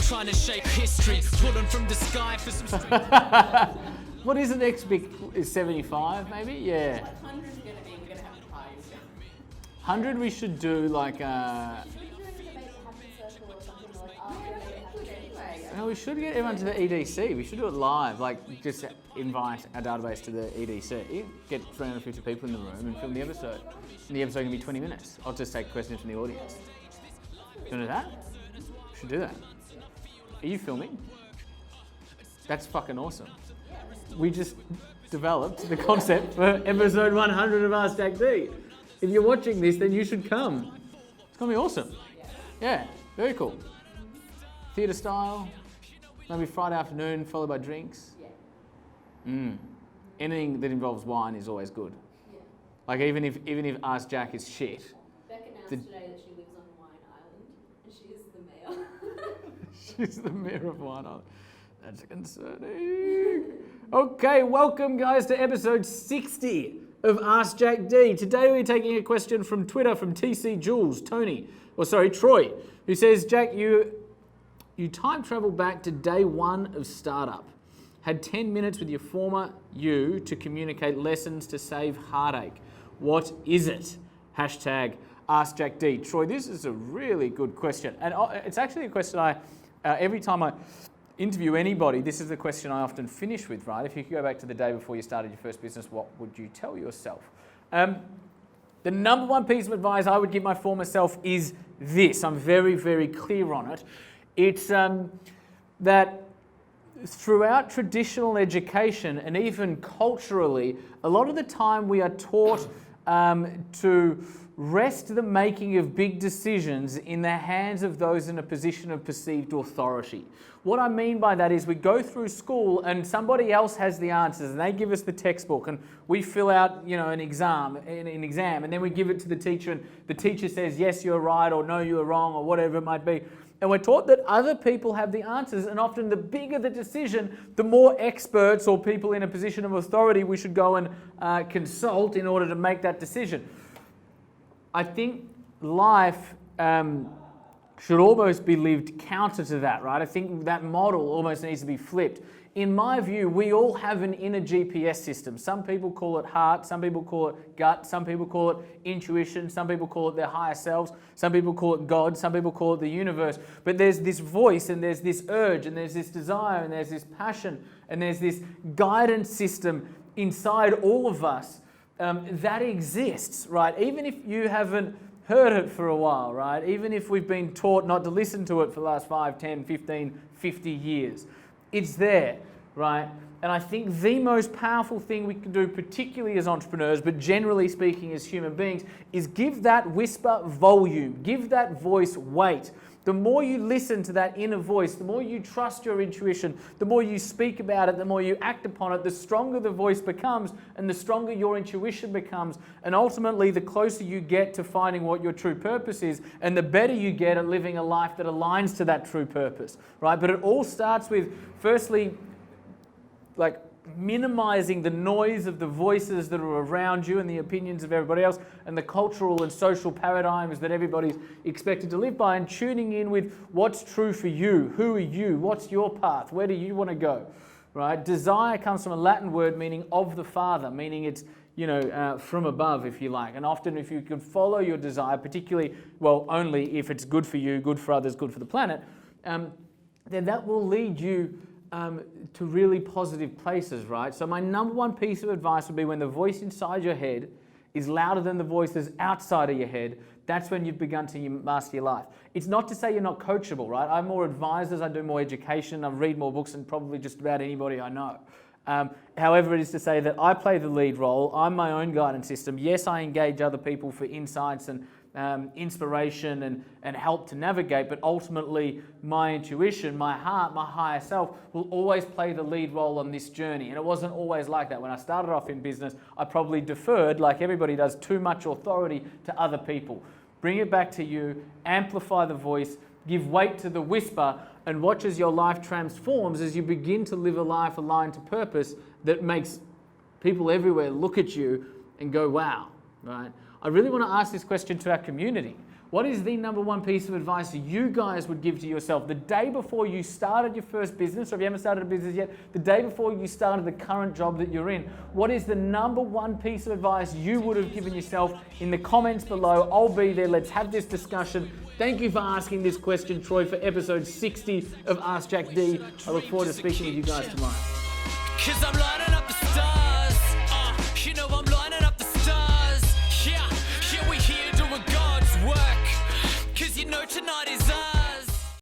trying to shape history, pulling from the sky for some street. What is the next big? Is 75 maybe? Yeah. 100 is going to be, we're going to have parties. 100 we should do like no, we should get everyone to the EDC. We should do it live, like just invite our database to the EDC, get 350 people in the room and film the episode. And the episode can be 20 minutes. I'll just take questions from the audience. You want to do that? We should do that. Are you filming? That's fucking awesome. We just developed the concept for episode 100 of Ask Jack D. If you're watching this, then you should come. It's going to be awesome. Yeah, very cool. Theatre style, maybe Friday afternoon followed by drinks. Anything that involves wine is always good. Yeah. Like even if Ask Jack is shit. Beck announced today that she lives on Wine Island and she is the mayor. She's the mayor of Wine Island. That's concerning. Okay, welcome guys to episode 60 of Ask Jack D. Today we're taking a question from Twitter from TC Jules, Troy, who says, Jack, you time travel back to day one of startup. Had 10 minutes with your former you to communicate lessons to save heartache. What is it? Hashtag Ask Jack D. Troy, this is a really good question. And it's actually a question every time I interview anybody, this is the question I often finish with, right? If you could go back to the day before you started your first business, what would you tell yourself? The number one piece of advice I would give my former self is this. I'm very, very clear on it. It's that throughout traditional education and even culturally, a lot of the time we are taught to rest the making of big decisions in the hands of those in a position of perceived authority. What I mean by that is we go through school and somebody else has the answers and they give us the textbook and we fill out, an exam and then we give it to the teacher and the teacher says, yes, you're right, or no, you're wrong, or whatever it might be. And we're taught that other people have the answers, and often the bigger the decision, the more experts or people in a position of authority we should go and consult in order to make that decision. I think life should almost be lived counter to that, right? I think that model almost needs to be flipped. In my view, we all have an inner GPS system. Some people call it heart, some people call it gut, some people call it intuition, some people call it their higher selves, some people call it God, some people call it the universe. But there's this voice and there's this urge and there's this desire and there's this passion and there's this guidance system inside all of us that exists, right? Even if you haven't heard it for a while, right? Even if we've been taught not to listen to it for the last 5, 10, 15, 50 years. It's there, right? And I think the most powerful thing we can do, particularly as entrepreneurs, but generally speaking as human beings, is give that whisper volume, give that voice weight. The more you listen to that inner voice, the more you trust your intuition, the more you speak about it, the more you act upon it, the stronger the voice becomes and the stronger your intuition becomes. And ultimately, the closer you get to finding what your true purpose is and the better you get at living a life that aligns to that true purpose, right? But it all starts with, firstly, like minimizing the noise of the voices that are around you and the opinions of everybody else and the cultural and social paradigms that everybody's expected to live by, and tuning in with what's true for you. Who are you? What's your path? Where do you want to go? Right? Desire comes from a Latin word meaning of the Father, meaning it's from above, if you like. And often if you can follow your desire, particularly, only if it's good for you, good for others, good for the planet, then that will lead you to really positive places, right? So my number one piece of advice would be when the voice inside your head is louder than the voices outside of your head, that's when you've begun to master your life. It's not to say you're not coachable, right? I'm more advisors, I do more education, I read more books than probably just about anybody I know. However, it is to say that I play the lead role, I'm my own guidance system. Yes, I engage other people for insights and inspiration and help to navigate, but ultimately my intuition, my heart, my higher self will always play the lead role on this journey. And it wasn't always like that. When I started off in business, I probably deferred, like everybody does, too much authority to other people. Bring it back to you, amplify the voice, give weight to the whisper, and watch as your life transforms as you begin to live a life aligned to purpose that makes people everywhere look at you and go, wow, right? I really want to ask this question to our community. What is the number one piece of advice you guys would give to yourself the day before you started your first business, or if you haven't started a business yet, the day before you started the current job that you're in? What is the number one piece of advice you would have given yourself? In the comments below, I'll be there. Let's have this discussion. Thank you for asking this question, Troy, for episode 60 of Ask Jack D. I look forward to speaking with you guys tomorrow.